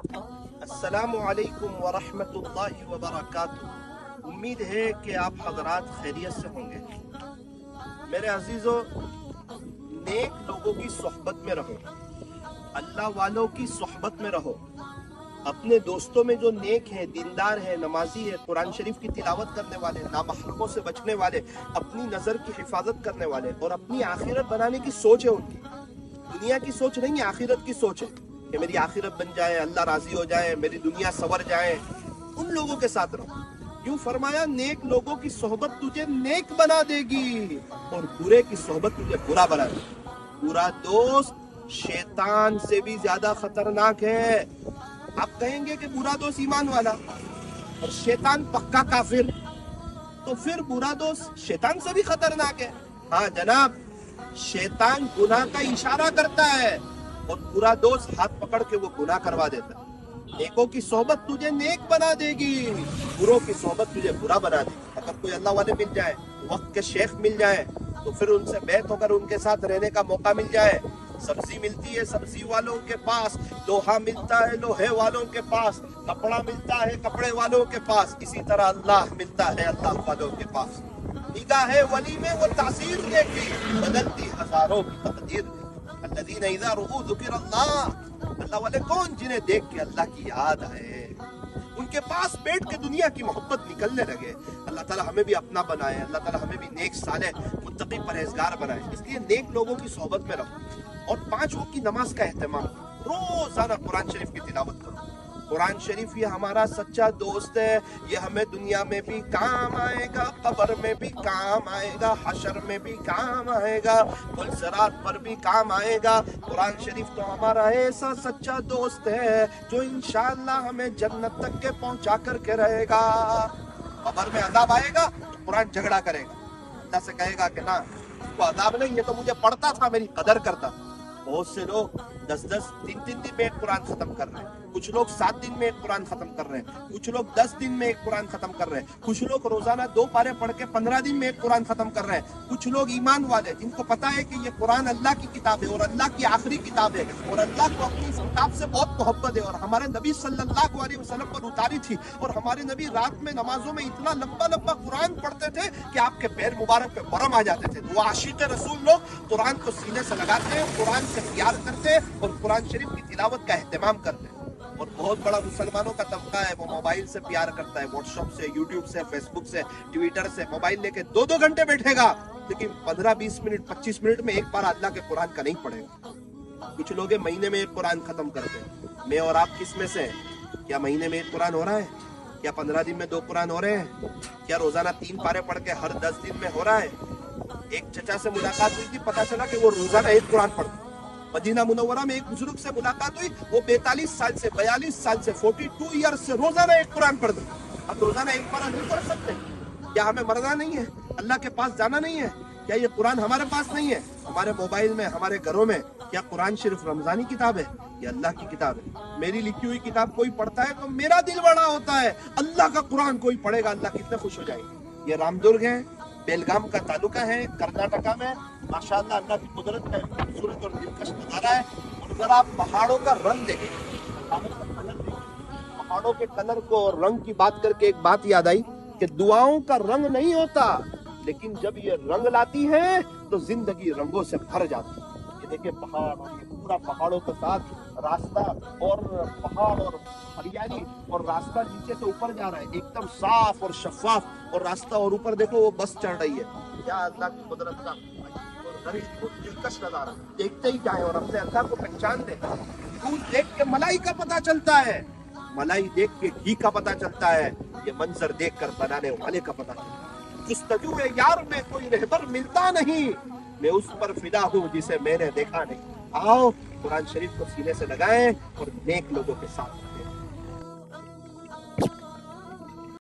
السلام علیکم ورحمۃ اللہ وبرکاتہ۔ امید ہے کہ آپ حضرات خیریت سے ہوں گے۔ میرے عزیزو، نیک لوگوں کی صحبت میں رہو، اللہ والوں کی صحبت میں رہو، اپنے دوستوں میں جو نیک ہیں، دیندار ہیں، نمازی ہیں، قرآن شریف کی تلاوت کرنے والے، نامحرموں سے بچنے والے، اپنی نظر کی حفاظت کرنے والے اور اپنی آخرت بنانے کی سوچ ہے ان کی۔ دنیا کی سوچ نہیں ہے، آخرت کی سوچ ہے کہ میری آخرت بن جائے، اللہ راضی ہو جائے، میری دنیا سنور جائے۔ ان لوگوں کے ساتھ رہو۔ یوں فرمایا، نیک لوگوں کی صحبت تجھے نیک بنا دے گی اور برے کی صحبت تجھے برا بنا دے گی۔ برا دوست شیطان سے بھی زیادہ خطرناک ہے۔ آپ کہیں گے کہ برا دوست ایمان والا اور شیطان پکا کافر، تو پھر برا دوست شیطان سے بھی خطرناک ہے۔ ہاں جناب، شیطان گناہ کا اشارہ کرتا ہے اور برا دوست ہاتھ پکڑ کے وہ گناہ کروا دیتا ہے۔ نیکوں کی صحبت تجھے نیک بنا دے گی، بروں کی صحبت تجھے برا بنا دے گی۔ اگر کوئی اللہ والے مل جائے، وقت کے شیخ مل جائے، تو پھر ان سے بیعت ہو کر ان کے ساتھ رہنے کا موقع مل جائے۔ سبزی ملتی ہے سبزی والوں کے پاس، لوہا ملتا ہے لوہے والوں کے پاس، کپڑا ملتا ہے کپڑے والوں کے پاس، اسی طرح اللہ ملتا ہے اللہ والوں کے پاس۔ نگاہ ولی میں وہ تاثیر دیکھی، بدلتی ہزاروں کی تقدیر دیکھی۔ الذین اذا رؤوا ذکر اللہ والے کون؟ جنہیں دیکھ کے اللہ کی یاد آئے، ان کے پاس بیٹھ کے دنیا کی محبت نکلنے لگے۔ اللہ تعالیٰ ہمیں بھی اپنا بنائے، اللہ تعالیٰ ہمیں بھی نیک صالح متقی پرہیزگار بنائے۔ اس لیے نیک لوگوں کی صحبت میں رہو اور 5 وقت کی نماز کا اہتمام کرو۔ روزانہ قرآن شریف کی تلاوت کرو۔ قرآن شریف یہ ہمارا سچا دوست ہے، یہ ہمیں دنیا میں بھی کام آئے گا، قبر میں بھی کام آئے گا، حشر میں بھی کام آئے گا، پل صراط پر بھی کام آئے گا۔ قرآن شریف تو ہمارا ایسا سچا دوست ہے جو انشاءاللہ ہمیں جنت تک کے پہنچا کر کے رہے گا۔ قبر میں عذاب آئے گا تو قرآن جھگڑا کرے گا، اللہ سے کہے گا کہ نہ، اس کو عذاب نہیں، یہ تو مجھے پڑھتا تھا، میری قدر کرتا تھا۔ بہت سے لوگ 10 3 دن میں ایک قرآن ختم کر رہے ہیں، کچھ لوگ 7 دن میں ایک قرآن ختم کر رہے ہیں، کچھ لوگ 10 دن میں ایک قرآن ختم کر رہے ہیں، کچھ لوگ روزانہ 2 پارے پڑھ کے 15 دن میں ایک قرآن ختم کر رہے ہیں۔ کچھ لوگ ایمان والے جن کو پتا ہے کہ یہ قرآن اللہ کی کتاب ہے اور اللہ کی آخری کتاب ہے اور اللہ کو اپنی اس کتاب سے بہت محبت ہے اور ہمارے نبی صلی اللہ علیہ وسلم پر اتاری تھی، اور ہمارے نبی رات میں نمازوں میں اتنا لمبا لمبا قرآن پڑھتے تھے کہ آپ کے پیر مبارک پہ برم آ جاتے تھے۔ وہ عاشق رسول لوگ قرآن کو سینے سے لگاتے ہیں، قرآن سے پیار کرتے اور قرآن شریف کی تلاوت کا اہتمام کرتے ہیں۔ اور بہت بڑا مسلمانوں کا طبقہ ہے، وہ موبائل سے پیار کرتا ہے، واٹس ایپ سے، یوٹیوب سے، فیس بک سے، ٹویٹر سے، موبائل لے کے 2 گھنٹے بیٹھے گا لیکن 15-20 منٹ 25 منٹ میں ایک بار اللہ کے قرآن کا نہیں پڑھے گا۔ کچھ لوگ مہینے میں ایک قرآن ختم کرتے ہیں۔ میں اور آپ کس میں سے ہیں؟ کیا مہینے میں ایک قرآن ہو رہا ہے؟ کیا 15 دن میں 2 قرآن ہو رہے ہیں؟ کیا روزانہ 3 پارے پڑھ کے ہر 10 دن میں ہو رہا ہے؟ ایک چچا سے ملاقات ہوئی تھی، پتا چلا کہ وہ روزانہ ایک قرآن پڑھتے۔ مدینہ منورہ میں ایک بزرگ سے ملاقات ہوئی، وہ 42 سال سے 42 سال سے 42 ایئر سے روزانہ ایک قرآن پڑھتے۔ اب روزانہ ایک پارہ نہیں پڑھ سکتے؟ کیا ہمیں مرنا نہیں ہے؟ اللہ کے پاس جانا نہیں ہے؟ کیا یہ قرآن ہمارے پاس نہیں ہے؟ ہمارے موبائل میں، ہمارے گھروں میں کیا قرآن شریف رمضانی کتاب ہے؟ یہ اللہ کی کتاب ہے۔ میری لکھی ہوئی کتاب کوئی پڑھتا ہے تو میرا دل بڑا ہوتا ہے، اللہ کا قرآن کوئی پڑھے گا اللہ کتنے خوش ہو جائے گا۔ یہ رامدرگ ہے، بیلگام کا تعلقہ ہے، کرناٹکا میں، ماشاءاللہ اللہ کی قدرت ہے، خوبصورت اور دلکش نظارہ ہے۔ اور ذرا آپ پہاڑوں کا رنگ دیکھیں، پہاڑوں کے کلر کو اور رنگ کی بات کر کے ایک بات یاد آئی کہ دعاؤں کا رنگ نہیں ہوتا، لیکن جب یہ رنگ لاتی ہے تو زندگی رنگوں سے بھر جاتی ہے۔ یہ دیکھیں پہاڑ، اور یہ پورا پہاڑوں کے ساتھ راستہ، اور پہاڑ اور ہریالی، اور راستہ نیچے سے اوپر جا رہا ہے ایک دم صاف اور شفاف، اور راستہ، اور اوپر دیکھو وہ بس چڑھ رہی ہے۔ کیا اللہ کی قدرت کا دلکش نظارہ، دیکھتے ہی جائیں اور اپنے اللہ کو پہچان دیں۔ دودھ دیکھ کے ملائی کا پتہ چلتا ہے، ملائی دیکھ کے گھی کا پتہ چلتا ہے، یہ منظر دیکھ کر بنانے والے کا پتہ چلتا ہے۔ جستجو یار میں کوئی رہبر ملتا نہیں، میں اس پر فدا ہوں جسے میں نے دیکھا نہیں۔ آؤ قرآن شریف کو سینے سے لگائیں اور نیک لوگوں کے ساتھ